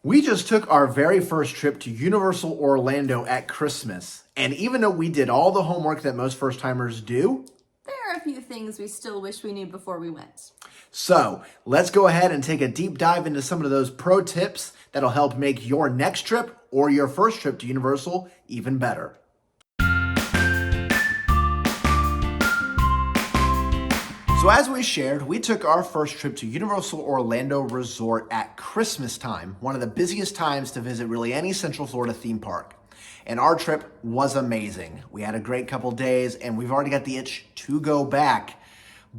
We just took our very first trip to Universal Orlando at Christmas. And even though we did all the homework that most first timers do, there are a few things we still wish we knew before we went. So let's go ahead and take a deep dive into some of those pro tips that'll help make your next trip or your first trip to Universal even better. So as we shared, we took our first trip to Universal Orlando Resort at Christmas time, one of the busiest times to visit really any Central Florida theme park. And our trip was amazing. We had a great couple days and we've already got the itch to go back.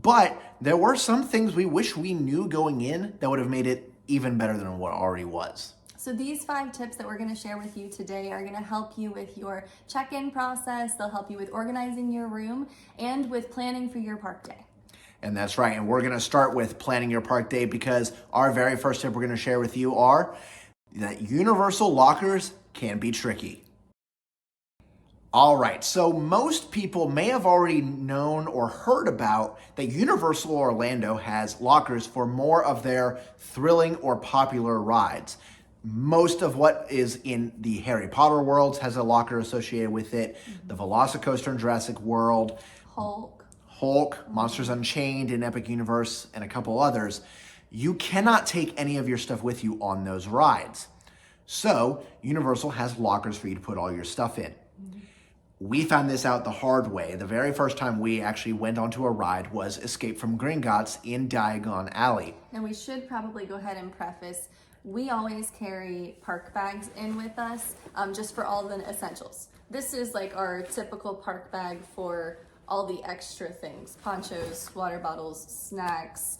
But there were some things we wish we knew going in that would have made it even better than what it already was. So these 5 tips that we're going to share with you today are going to help you with your check-in process. They'll help you with organizing your room and with planning for your park day. And that's right. And we're going to start with planning your park day because our very first tip we're going to share with you are that Universal lockers can be tricky. All right, so most people may have already known or heard about that Universal Orlando has lockers for more of their thrilling or popular rides. Most of what is in the Harry Potter worlds has a locker associated with it. The Velocicoaster in Jurassic World. Hulk, Monsters Unchained in Epic Universe, and a couple others. You cannot take any of your stuff with you on those rides. So Universal has lockers for you to put all your stuff in. We found this out the hard way. The very first time we actually went onto a ride was Escape from Gringotts in Diagon Alley. And we should probably go ahead and preface, we always carry park bags in with us just for all the essentials. This is like our typical park bag for all the extra things, ponchos, water bottles, snacks,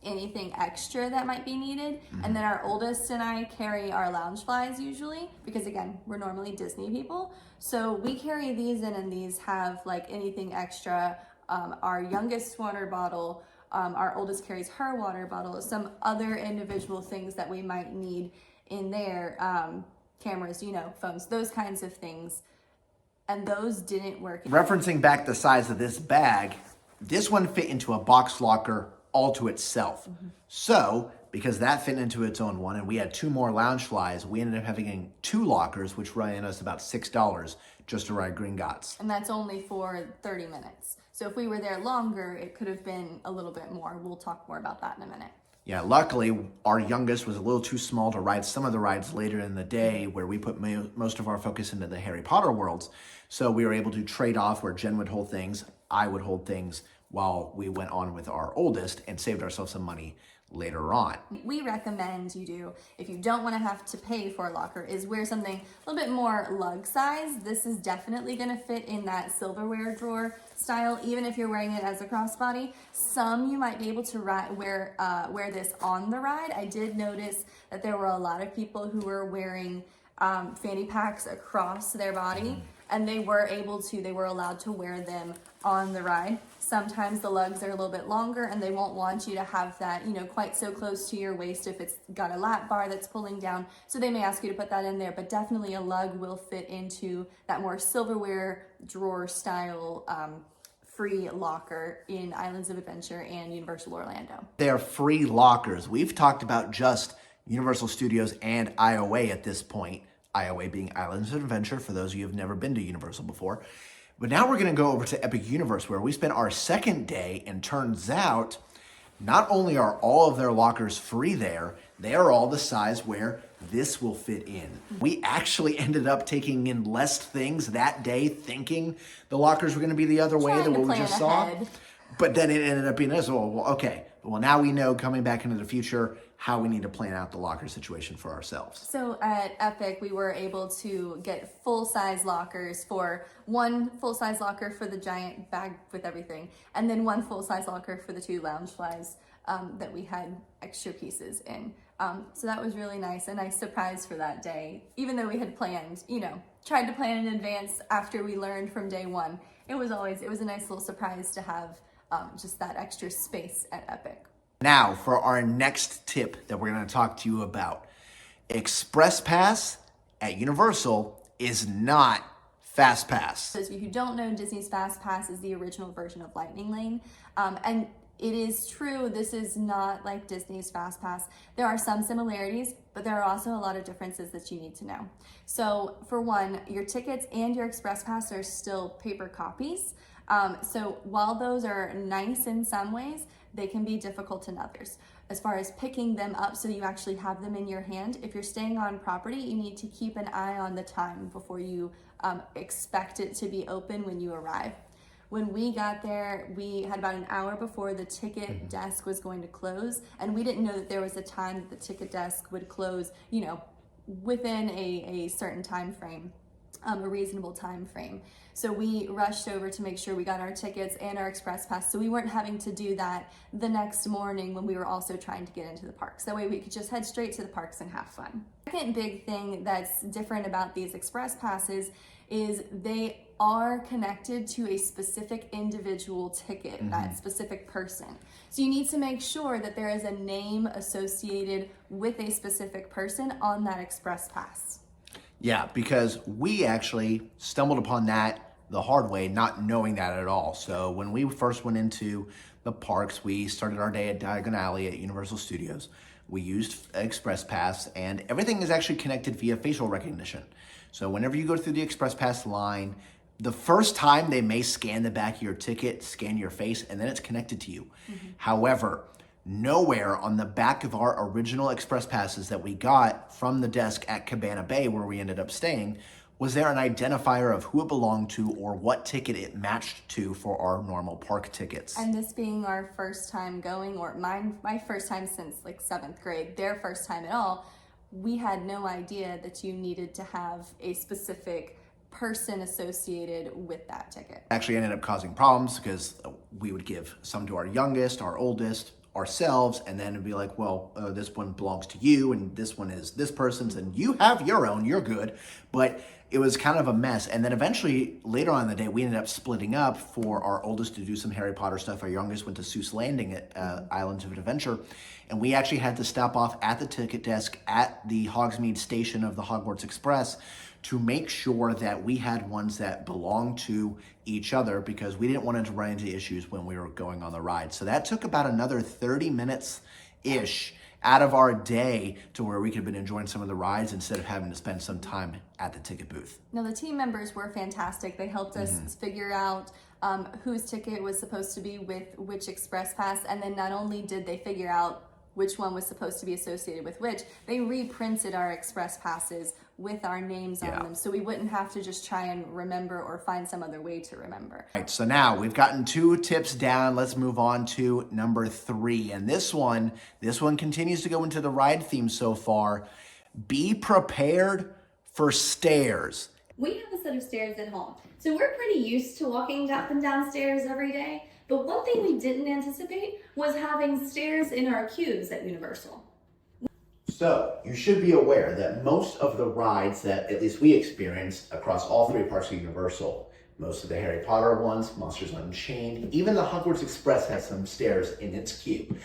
anything extra that might be needed. And then our oldest and I carry our Loungeflies usually, because again, we're normally Disney people. So we carry these in and these have like anything extra. Our youngest water bottle, our oldest carries her water bottle, some other individual things that we might need in there, cameras, phones, those kinds of things. And those didn't work. Referencing back the size of this bag, this one fit into a box locker all to itself. So, because that fit into its own one, and we had 2 more Loungeflies, we ended up having 2 lockers, which ran us about $6 just to ride Gringotts. And that's only for 30 minutes. So if we were there longer, it could have been a little bit more. We'll talk more about that in a minute. Yeah, luckily, our youngest was a little too small to ride some of the rides later in the day where we put most of our focus into the Harry Potter worlds. So we were able to trade off where Jen would hold things, I would hold things while we went on with our oldest and saved ourselves some money later on. We recommend you do, if you don't want to have to pay for a locker, is wear something a little bit more lug size. This is definitely going to fit in that silverware drawer style, even if you're wearing it as a crossbody. Some you might be able to wear this on the ride. I did notice that there were a lot of people who were wearing fanny packs across their body, and they were allowed to wear them on the ride. Sometimes the lugs are a little bit longer and they won't want you to have that, quite so close to your waist if it's got a lap bar that's pulling down. So they may ask you to put that in there, but definitely a lug will fit into that more silverware drawer style free locker in Islands of Adventure and Universal Orlando. They're free lockers. We've talked about just Universal Studios and IOA at this point. IOA being Islands of Adventure, for those of you who have never been to Universal before. But now we're going to go over to Epic Universe, where we spent our second day, and turns out not only are all of their lockers free there, they are all the size where this will fit in. We actually ended up taking in less things that day, thinking the lockers were going to be the other way than what we just saw. But then it ended up being this. Well, okay. Well, now we know coming back into the future how we need to plan out the locker situation for ourselves. So at Epic, we were able to get full-size lockers for one full-size locker for the giant bag with everything, and then one full-size locker for the 2 Loungeflies that we had extra pieces in. So that was really nice, a nice surprise for that day. Even though we had planned, tried to plan in advance after we learned from day 1, it was a nice little surprise to have just that extra space at Epic. Now, for our next tip that we're going to talk to you about. Express Pass at Universal is not Fast Pass. Those of you who don't know, Disney's Fast Pass is the original version of Lightning Lane. And it is true, this is not like Disney's Fast Pass. There are some similarities, but there are also a lot of differences that you need to know. So for one, your tickets and your Express Pass are still paper copies. So while those are nice in some ways, they can be difficult in others. As far as picking them up so you actually have them in your hand, if you're staying on property, you need to keep an eye on the time before you expect it to be open when you arrive. When we got there, we had about an hour before the ticket desk was going to close, and we didn't know that there was a time that the ticket desk would close, you know, within a certain time frame, a reasonable time frame. So we rushed over to make sure we got our tickets and our Express Pass, so we weren't having to do that the next morning when we were also trying to get into the parks. That way we could just head straight to the parks and have fun. Second big thing that's different about these Express Passes is they are connected to a specific individual ticket, that specific person. So you need to make sure that there is a name associated with a specific person on that Express Pass. Yeah, because we actually stumbled upon that the hard way, not knowing that at all. So when we first went into the parks, we started our day at Diagon Alley at Universal Studios. We used Express Pass, and everything is actually connected via facial recognition. So whenever you go through the Express Pass line, the first time they may scan the back of your ticket, scan your face, and then it's connected to you. However, nowhere on the back of our original Express Passes that we got from the desk at Cabana Bay, where we ended up staying, was there an identifier of who it belonged to or what ticket it matched to for our normal park tickets. And this being our first time going, or my first time since like 7th grade, their first time at all, we had no idea that you needed to have a specific person associated with that ticket. Actually ended up causing problems because we would give some to our youngest, our oldest, ourselves, and then it'd be like, well, this one belongs to you and this one is this person's and you have your own, you're good. But it was kind of a mess. And then eventually later on in the day, we ended up splitting up for our oldest to do some Harry Potter stuff. Our youngest went to Seuss Landing at Islands of Adventure. And we actually had to stop off at the ticket desk at the Hogsmeade station of the Hogwarts Express to make sure that we had ones that belonged to each other because we didn't want to run into issues when we were going on the ride. So that took about another 30 minutes-ish out of our day to where we could have been enjoying some of the rides instead of having to spend some time at the ticket booth. Now, the team members were fantastic. They helped us figure out whose ticket was supposed to be with which Express Pass, and then not only did they figure out which one was supposed to be associated with which, they reprinted our Express Passes with our names on them, so we wouldn't have to just try and remember or find some other way to remember. All right, so now we've gotten 2 tips down. Let's move on to number 3. And this one continues to go into the ride theme so far. Be prepared for stairs. We have a set of stairs at home, so we're pretty used to walking up and down stairs every day. But one thing we didn't anticipate was having stairs in our queues at Universal. So you should be aware that most of the rides that at least we experienced across all 3 parks of Universal, most of the Harry Potter ones, Monsters Unchained, even the Hogwarts Express has some stairs in its queue.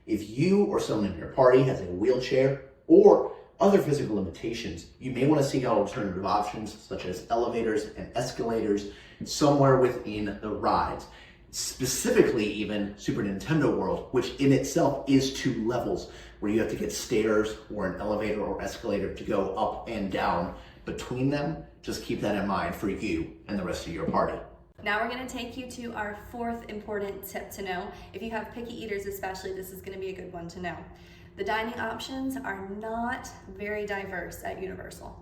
If you or someone in your party has a wheelchair or other physical limitations, you may want to seek out alternative options such as elevators and escalators somewhere within the rides. Specifically even Super Nintendo World, which in itself is 2 levels where you have to get stairs or an elevator or escalator to go up and down between them. Just keep that in mind for you and the rest of your party. Now we're going to take you to our 4th important tip to know. If you have picky eaters especially, this is going to be a good one to know. The dining options are not very diverse at Universal.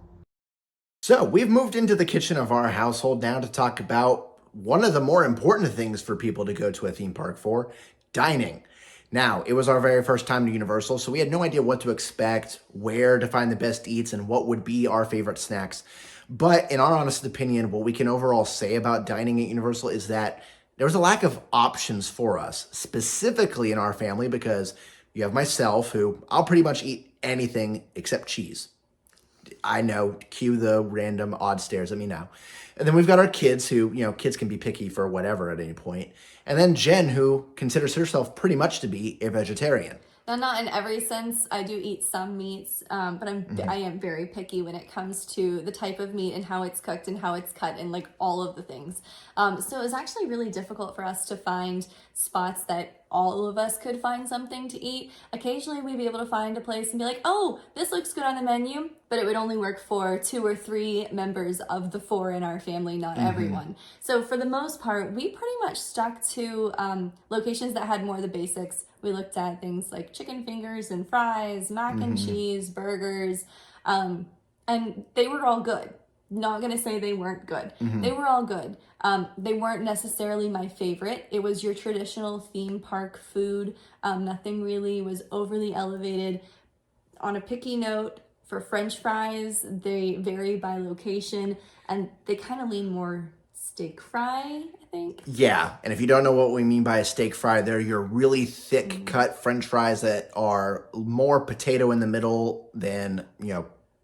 So we've moved into the kitchen of our household now to talk about one of the more important things for people to go to a theme park for, dining. Now, it was our very first time to Universal, so we had no idea what to expect, where to find the best eats, and what would be our favorite snacks. But in our honest opinion, what we can overall say about dining at Universal is that there was a lack of options for us, specifically in our family, because you have myself, who I'll pretty much eat anything except cheese. I know, cue the random odd stares at me now. And then we've got our kids who, kids can be picky for whatever at any point. And then Jen, who considers herself pretty much to be a vegetarian. Now, not in every sense. I do eat some meats, but I am very picky when it comes to the type of meat and how it's cooked and how it's cut and like all of the things. So it was actually really difficult for us to find spots that all of us could find something to eat. Occasionally we'd be able to find a place and be like, oh, this looks good on the menu, but it would only work for 2 or 3 members of the 4 in our family, not everyone. So for the most part, we pretty much stuck to locations that had more of the basics. We looked at things like chicken fingers and fries, mac and cheese, burgers, and they were all good. Not gonna say they weren't good. They were all good. They weren't necessarily my favorite. It was your traditional theme park food. Nothing really was overly elevated. On a picky note, for French fries, they vary by location, and they kind of lean more steak fry, I think. Yeah, and if you don't know what we mean by a steak fry, they're your really thick cut French fries that are more potato in the middle than,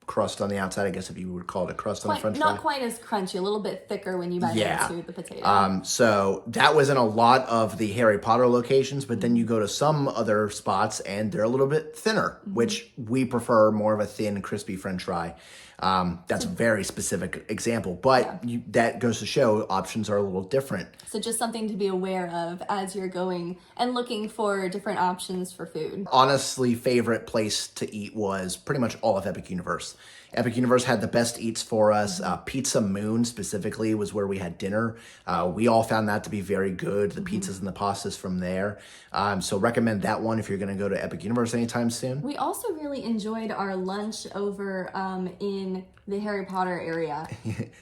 crust on the outside, I guess, if you would call it a crust on the French fry. Not quite as crunchy, a little bit thicker when you bite into the potato. So that was in a lot of the Harry Potter locations, but then you go to some other spots and they're a little bit thinner, which we prefer more of a thin, crispy French fry. That's a very specific example, but that goes to show options are a little different. So just something to be aware of as you're going and looking for different options for food. Honestly, favorite place to eat was pretty much all of Epic Universe. Epic Universe had the best eats for us. Pizza Moon specifically was where we had dinner. We all found that to be very good. The pizzas and the pastas from there. So recommend that one if you're going to go to Epic Universe anytime soon. We also really enjoyed our lunch over in the Harry Potter area.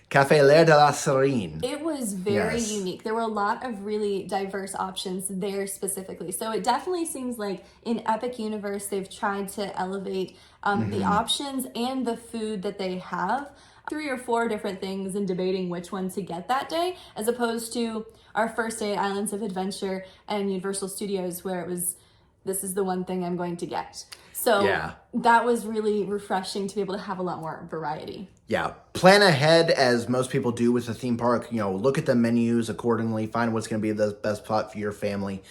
Café L'air de la Serene. It was very unique. There were a lot of really diverse options there specifically. So it definitely seems like in Epic Universe, they've tried to elevate the options and the food that they have. 3 or 4 different things and debating which one to get that day, as opposed to our first day at Islands of Adventure and Universal Studios, where it was, this is the one thing I'm going to get. So that was really refreshing to be able to have a lot more variety. Yeah, plan ahead as most people do with the theme park. Look at the menus accordingly, find what's going to be the best spot for your family.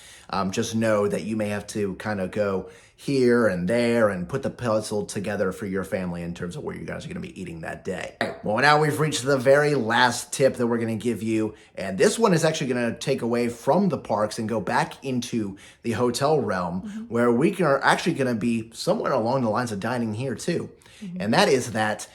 Just know that you may have to kind of go here and there and put the puzzle together for your family in terms of where you guys are going to be eating that day. Well, now we've reached the very last tip that we're going to give you, and this one is actually going to take away from the parks and go back into the hotel realm, where we are actually going to be somewhere along the lines of dining here too. And that is that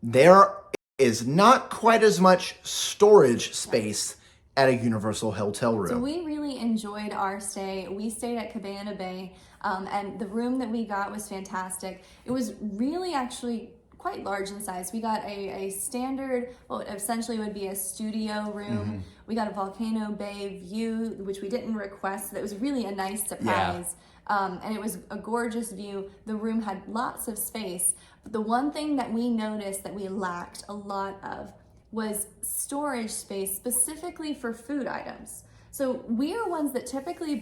there is not quite as much storage space at a Universal hotel room. So we really enjoyed our stay. We stayed at Cabana Bay, and the room that we got was fantastic. It was really actually quite large in size. We got a standard, what essentially would be a studio room. We got a Volcano Bay view, which we didn't request. That was really a nice surprise. And it was a gorgeous view. The room had lots of space. But the one thing that we noticed that we lacked a lot of was storage space specifically for food items. So we are ones that typically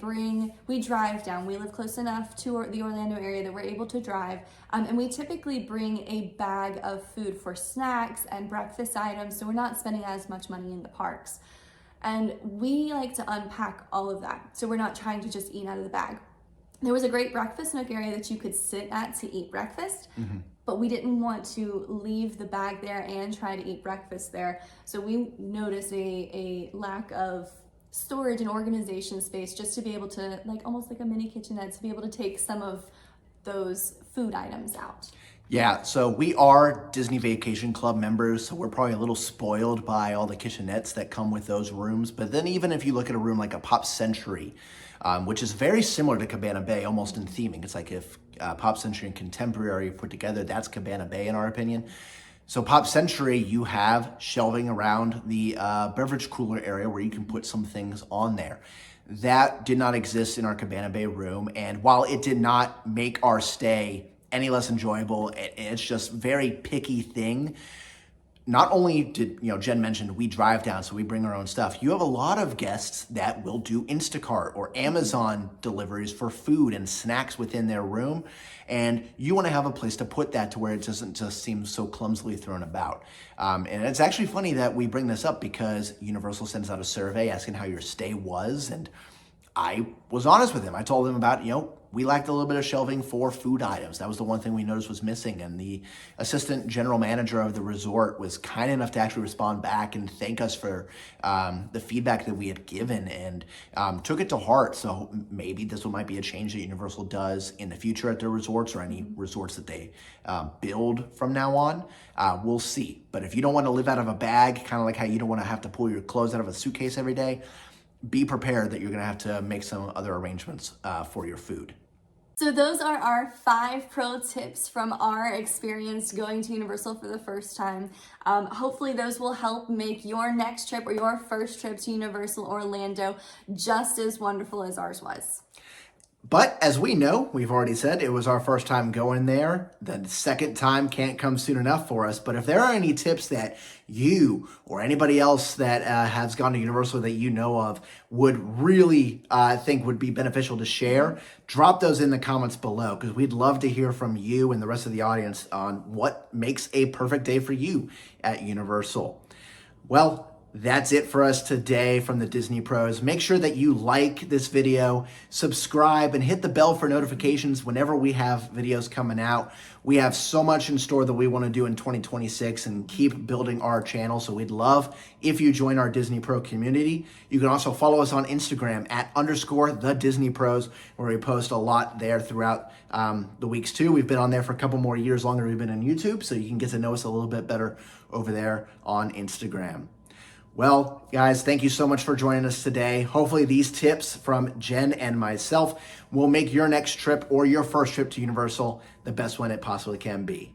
we drive down. We live close enough to the Orlando area that we're able to drive. And we typically bring a bag of food for snacks and breakfast items. So we're not spending as much money in the parks. And we like to unpack all of that. So we're not trying to just eat out of the bag. There was a great breakfast nook area that you could sit at to eat breakfast, but we didn't want to leave the bag there and try to eat breakfast there. So we noticed a lack of storage and organization space just to be able to, almost like a mini kitchenette, to be able to take some of those food items out. Yeah, so we are Disney Vacation Club members, so we're probably a little spoiled by all the kitchenettes that come with those rooms. But then even if you look at a room like a Pop Century, which is very similar to Cabana Bay, almost in theming. It's like if Pop Century and Contemporary put together, that's Cabana Bay in our opinion. So Pop Century, you have shelving around the beverage cooler area where you can put some things on there. That did not exist in our Cabana Bay room, and while it did not make our stay any less enjoyable, it's just very picky thing. Not only did, Jen mentioned we drive down, so we bring our own stuff. You have a lot of guests that will do Instacart or Amazon deliveries for food and snacks within their room. And you want to have a place to put that to where it doesn't just seem so clumsily thrown about. And it's actually funny that we bring this up because Universal sends out a survey asking how your stay was. And I was honest with him. I told him about, we lacked a little bit of shelving for food items. That was the one thing we noticed was missing. And the assistant general manager of the resort was kind enough to actually respond back and thank us for the feedback that we had given, and took it to heart. So maybe this might be a change that Universal does in the future at their resorts, or any resorts that they build from now on. We'll see. But if you don't want to live out of a bag, kind of like how you don't want to have to pull your clothes out of a suitcase every day, be prepared that you're going to have to make some other arrangements for your food. So those are our 5 pro tips from our experience going to Universal for the first time. Hopefully those will help make your next trip or your first trip to Universal Orlando just as wonderful as ours was. But as we know, we've already said it was our first time going there. The second time can't come soon enough for us. But if there are any tips that you or anybody else that has gone to Universal that you know of would really think would be beneficial to share, drop those in the comments below, because we'd love to hear from you and the rest of the audience on what makes a perfect day for you at Universal. Well, that's it for us today from the Disney Pros. Make sure that you like this video, subscribe, and hit the bell for notifications whenever we have videos coming out. We have so much in store that we want to do in 2026 and keep building our channel. So we'd love if you join our Disney Pro community. You can also follow us on Instagram at _the Disney Pros, where we post a lot there throughout the weeks too. We've been on there for a couple more years longer than we've been on YouTube, so you can get to know us a little bit better over there on Instagram. Well, guys, thank you so much for joining us today. Hopefully these tips from Jen and myself will make your next trip or your first trip to Universal the best one it possibly can be.